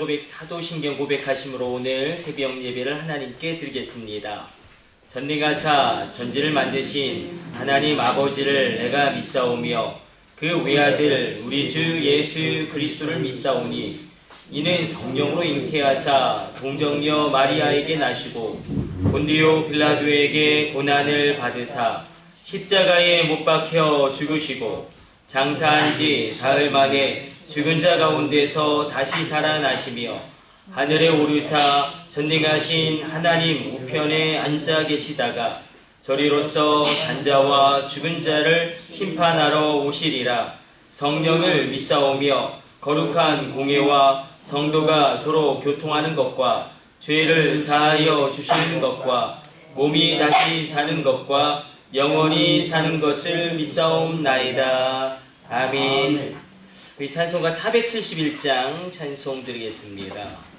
고백, 사도신경 고백하심으로 오늘 새벽 예배를 하나님께 드리겠습니다. 전능하사 전지를 만드신 하나님 아버지를 내가 믿사오며 그 외아들 우리 주 예수 그리스도를 믿사오니 이는 성령으로 잉태하사 동정녀 마리아에게 나시고 본디오 빌라도에게 고난을 받으사 십자가에 못 박혀 죽으시고 장사한 지 사흘 만에 죽은 자 가운데서 다시 살아나시며 하늘에 오르사 전능하신 하나님 우편에 앉아 계시다가 저리로서 산자와 죽은 자를 심판하러 오시리라. 성령을 믿사오며 거룩한 공회와 성도가 서로 교통하는 것과 죄를 사하여 주시는 것과 몸이 다시 사는 것과 영원히 사는 것을 믿사옵나이다. 아멘. 우리 찬송가 471장 찬송 드리겠습니다.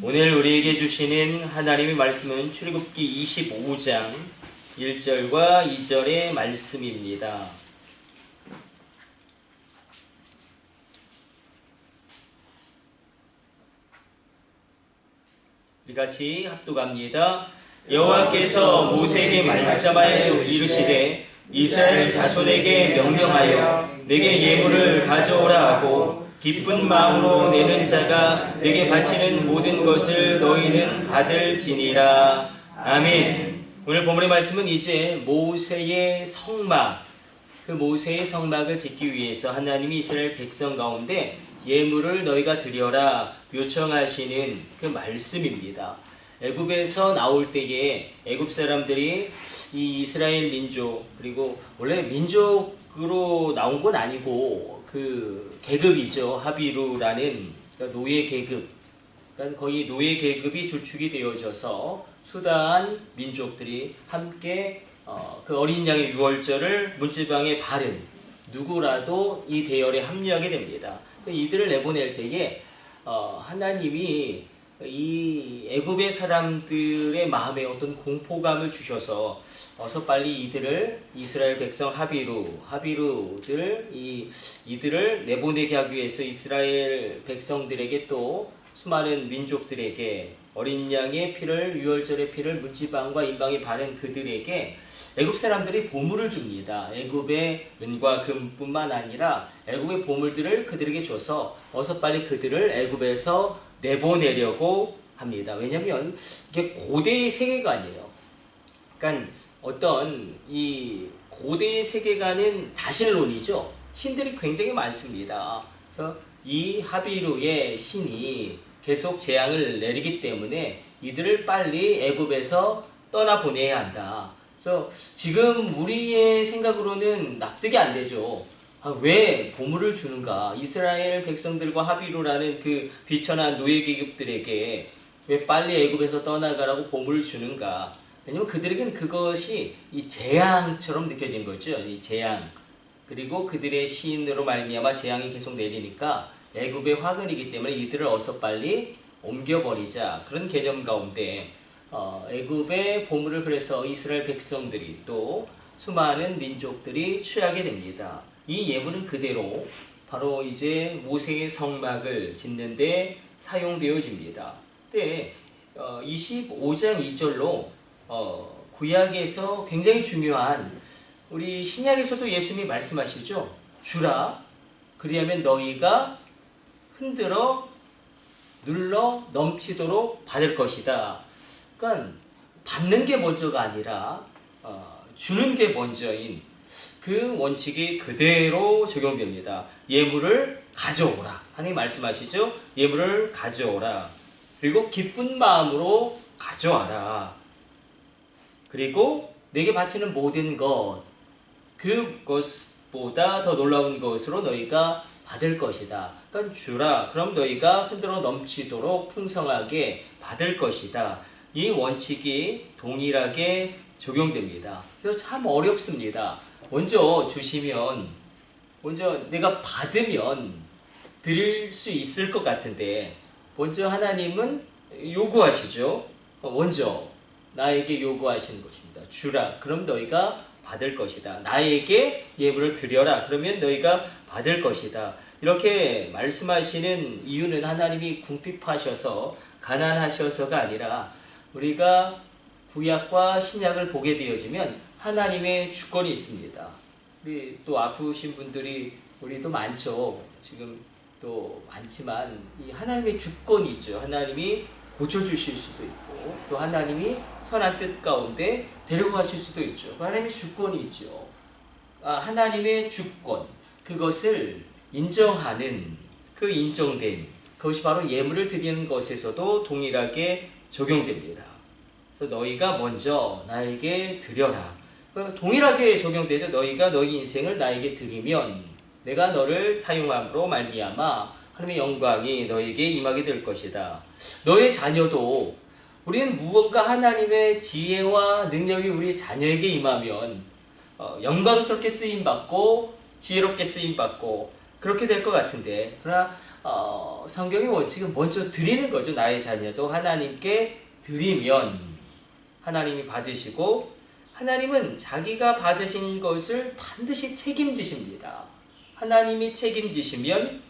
오늘 우리에게 주시는 하나님의 말씀은 출애굽기 25장 1절과 2절의 말씀입니다. 우리 같이 합독합니다. 여호와께서 모세에게 말씀하여 이르시되 이스라엘 자손에게 명령하여 내게 예물을 가져오라 하고 기쁜 마음으로 내는 자가 내게 바치는 모든 것을 너희는 받을지니라. 아멘. 오늘 본문의 말씀은 이제 모세의 성막, 그 모세의 성막을 짓기 위해서 하나님이 이스라엘 백성 가운데 예물을 너희가 드려라 요청하시는 그 말씀입니다. 애굽에서 나올 때에 애굽 사람들이 이 이스라엘 민족, 그리고 원래 민족으로 나온 건 아니고 그 계급이죠. 하비루라는 그러니까 노예 계급, 그러니까 거의 노예 계급이 주축이 되어져서 수다한 민족들이 함께 그 어린 양의 유월절을 문지방에 바른 누구라도 이 대열에 합류하게 됩니다. 이들을 내보낼 때에 하나님이 이 애굽의 사람들의 마음에 어떤 공포감을 주셔서 어서 빨리 이들을 이스라엘 백성 하비루들 이들을 내보내게 하기 위해서 이스라엘 백성들에게 또 수많은 민족들에게 어린 양의 피를 유월절의 피를 문지방과 인방에 바른 그들에게 애굽 사람들이 보물을 줍니다. 애굽의 은과 금뿐만 아니라 애굽의 보물들을 그들에게 줘서 어서 빨리 그들을 애굽에서 내보내려고 합니다. 왜냐하면 이게 고대의 세계관이에요. 그러니까 어떤 이 고대의 세계관은 다신론이죠. 신들이 굉장히 많습니다. 그래서 이 하비루의 신이 계속 재앙을 내리기 때문에 이들을 빨리 애굽에서 떠나보내야 한다. 그래서 지금 우리의 생각으로는 납득이 안 되죠. 왜 보물을 주는가? 이스라엘 백성들과 하비루라는 그 비천한 노예 계급들에게 왜 빨리 애굽에서 떠나가라고 보물을 주는가? 왜냐면 그들에게는 그것이 이 재앙처럼 느껴진 거죠. 이 재앙. 그리고 그들의 시인으로 말미암아 재앙이 계속 내리니까 애굽의 화근이기 때문에 이들을 어서 빨리 옮겨버리자. 그런 개념 가운데 애굽의 보물을 그래서 이스라엘 백성들이 또 수많은 민족들이 취하게 됩니다. 이 예물은 그대로 바로 이제 모세의 성막을 짓는데 사용되어집니다. 근데 25장 2절로 구약에서 굉장히 중요한 우리 신약에서도 예수님이 말씀하시죠. 주라 그리하면 너희가 흔들어 눌러 넘치도록 받을 것이다. 그러니까 받는 게 먼저가 아니라 주는 게 먼저인 그 원칙이 그대로 적용됩니다. 예물을 가져오라. 하나님 말씀하시죠. 예물을 가져오라. 그리고 기쁜 마음으로 가져와라. 그리고 내게 바치는 모든 것, 그것보다 더 놀라운 것으로 너희가 받을 것이다. 그러니까 주라. 그럼 너희가 흔들어 넘치도록 풍성하게 받을 것이다. 이 원칙이 동일하게 적용됩니다. 그래서 참 어렵습니다. 먼저 주시면, 먼저 내가 받으면 드릴 수 있을 것 같은데, 먼저 하나님은 요구하시죠. 먼저 나에게 요구하시는 것입니다. 주라. 그럼 너희가 받을 것이다. 나에게 예물을 드려라. 그러면 너희가 받을 것이다. 이렇게 말씀하시는 이유는 하나님이 궁핍하셔서 가난하셔서가 아니라 우리가 구약과 신약을 보게 되어지면 하나님의 주권이 있습니다. 우리 또 아프신 분들이 우리도 많죠. 지금 또 많지만 이 하나님의 주권이 있죠. 하나님이 고쳐주실 수도 있고 또 하나님이 선한 뜻 가운데 데려가실 수도 있죠. 하나님의 주권이 있죠. 하나님의 주권, 그것을 인정하는 그 인정된 그것이 바로 예물을 드리는 것에서도 동일하게 적용됩니다. 그래서 너희가 먼저 나에게 드려라. 동일하게 적용되죠. 너희가 너희 인생을 나에게 드리면 내가 너를 사용함으로 말미암아 하나님의 영광이 너에게 임하게 될 것이다. 너의 자녀도 우리는 무언가 하나님의 지혜와 능력이 우리 자녀에게 임하면 영광스럽게 쓰임받고 지혜롭게 쓰임받고 그렇게 될 것 같은데, 그러나 성경의 원칙은 먼저 드리는 거죠. 나의 자녀도 하나님께 드리면 하나님이 받으시고 하나님은 자기가 받으신 것을 반드시 책임지십니다. 하나님이 책임지시면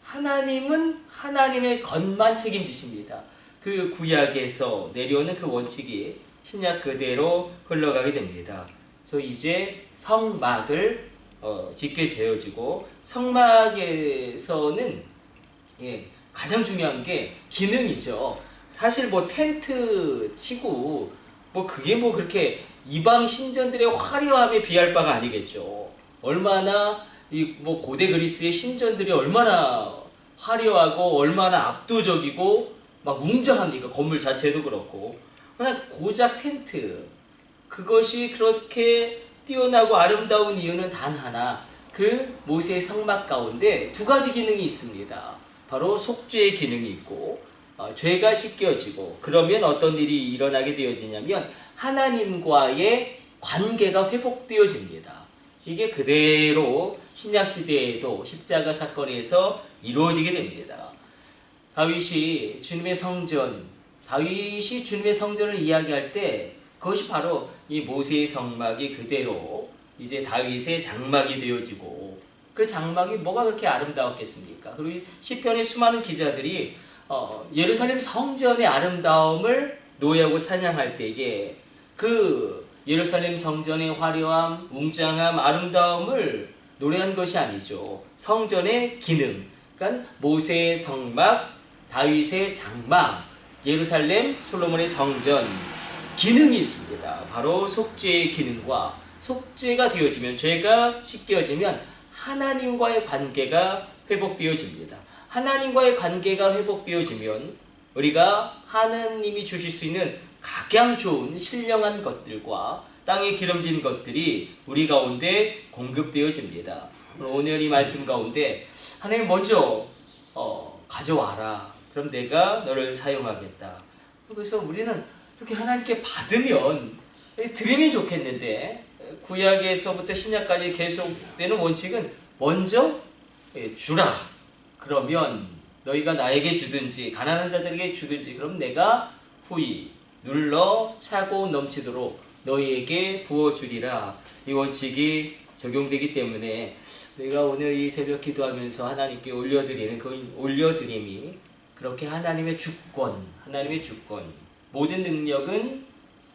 하나님은 하나님의 것만 책임지십니다. 그 구약에서 내려오는 그 원칙이 신약 그대로 흘러가게 됩니다. 그래서 이제 성막을 짓게 되어지고 성막에서는 가장 중요한 게 기능이죠. 사실 뭐 텐트 치고 그게 그렇게 이방 신전들의 화려함에 비할 바가 아니겠죠. 얼마나 고대 그리스의 신전들이 얼마나 화려하고 얼마나 압도적이고 막 웅장합니까? 건물 자체도 그렇고. 그러나 고작 텐트, 그것이 그렇게 뛰어나고 아름다운 이유는 단 하나, 그 모세의 성막 가운데 두 가지 기능이 있습니다. 바로 속죄의 기능이 있고, 죄가 씻겨지고, 그러면 어떤 일이 일어나게 되어지냐면 하나님과의 관계가 회복되어집니다. 이게 그대로 신약시대에도 십자가 사건에서 이루어지게 됩니다. 다윗이 주님의 성전을 이야기할 때 그것이 바로 이 모세의 성막이 그대로 이제 다윗의 장막이 되어지고, 그 장막이 뭐가 그렇게 아름다웠겠습니까? 그리고 시편의 수많은 기자들이 예루살렘 성전의 아름다움을 노래하고 찬양할 때에 그 예루살렘 성전의 화려함, 웅장함, 아름다움을 노래한 것이 아니죠. 성전의 기능, 그러니까 모세의 성막, 다윗의 장막, 예루살렘 솔로몬의 성전 기능이 있습니다. 바로 속죄의 기능과, 속죄가 되어지면, 죄가 씻겨지면 하나님과의 관계가 회복되어집니다. 하나님과의 관계가 회복되어지면 우리가 하나님이 주실 수 있는 각양 좋은 신령한 것들과 땅에 기름진 것들이 우리 가운데 공급되어집니다. 오늘 이 말씀 가운데 하나님 먼저 가져와라. 그럼 내가 너를 사용하겠다. 그래서 우리는 이렇게 하나님께 받으면 드리면 좋겠는데, 구약에서부터 신약까지 계속되는 원칙은 먼저 주라. 그러면 너희가 나에게 주든지 가난한 자들에게 주든지 그럼 내가 후히 눌러 차고 넘치도록 너희에게 부어주리라. 이 원칙이 적용되기 때문에 내가 오늘 이 새벽 기도하면서 하나님께 올려드리는 그 올려드림이 그렇게 하나님의 주권, 모든 능력은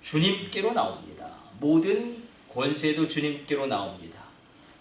주님께로 나옵니다. 모든 권세도 주님께로 나옵니다.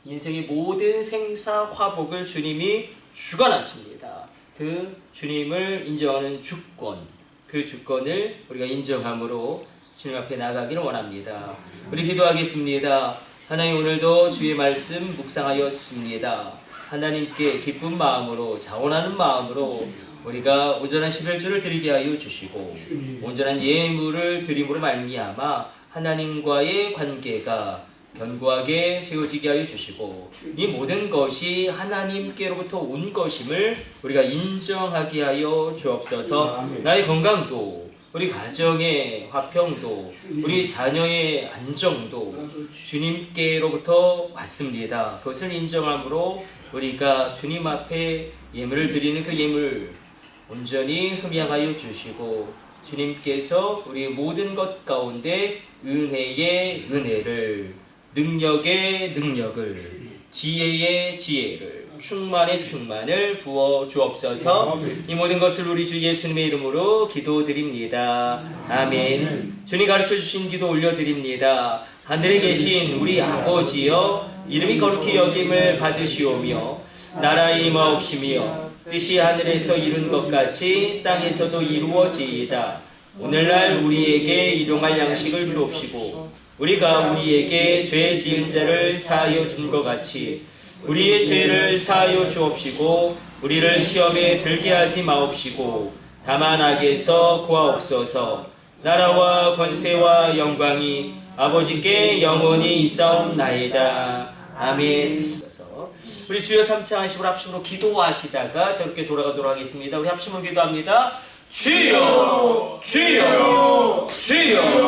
인생의 모든 생사 화복을 주님이 주관하십니다. 그 주님을 인정하는 주권, 그 주권을 우리가 인정함으로 주님 앞에 나가기를 원합니다. 우리 기도하겠습니다. 하나님, 오늘도 주의 말씀 묵상하였습니다. 하나님께 기쁜 마음으로, 자원하는 마음으로 우리가 온전한 11조를 드리게 하여 주시고, 온전한 예물을 드림으로 말미암아 하나님과의 관계가 견고하게 세워지게 하여 주시고, 이 모든 것이 하나님께로부터 온 것임을 우리가 인정하게 하여 주옵소서. 나의 건강도, 우리 가정의 화평도, 우리 자녀의 안정도 주님께로부터 왔습니다. 그것을 인정함으로 우리가 주님 앞에 예물을 드리는 그 예물 온전히 흠양하여 주시고, 주님께서 우리의 모든 것 가운데 은혜의 은혜를, 능력의 능력을, 지혜의 지혜를, 충만의 충만을 부어 주옵소서. 이 모든 것을 우리 주 예수님의 이름으로 기도드립니다. 아멘. 주님 가르쳐 주신 기도 올려드립니다. 하늘에 계신 우리 아버지여, 이름이 거룩히 여김을 받으시오며 나라의 임하옵시며 뜻이 하늘에서 이룬 것 같이 땅에서도 이루어지이다. 오늘날 우리에게 일용할 양식을 주옵시고, 우리가 우리에게 죄 지은 자를 사하여 준 것 같이 우리의 죄를 사하여 주옵시고, 우리를 시험에 들게 하지 마옵시고 다만 악에서 구하옵소서. 나라와 권세와 영광이 아버지께 영원히 있사옵나이다. 아멘. 우리 주여 3차 안식으로 합심으로 기도하시다가 저렇게 돌아가도록 하겠습니다. 우리 합심으로 기도합니다. 주여, 주여, 주여.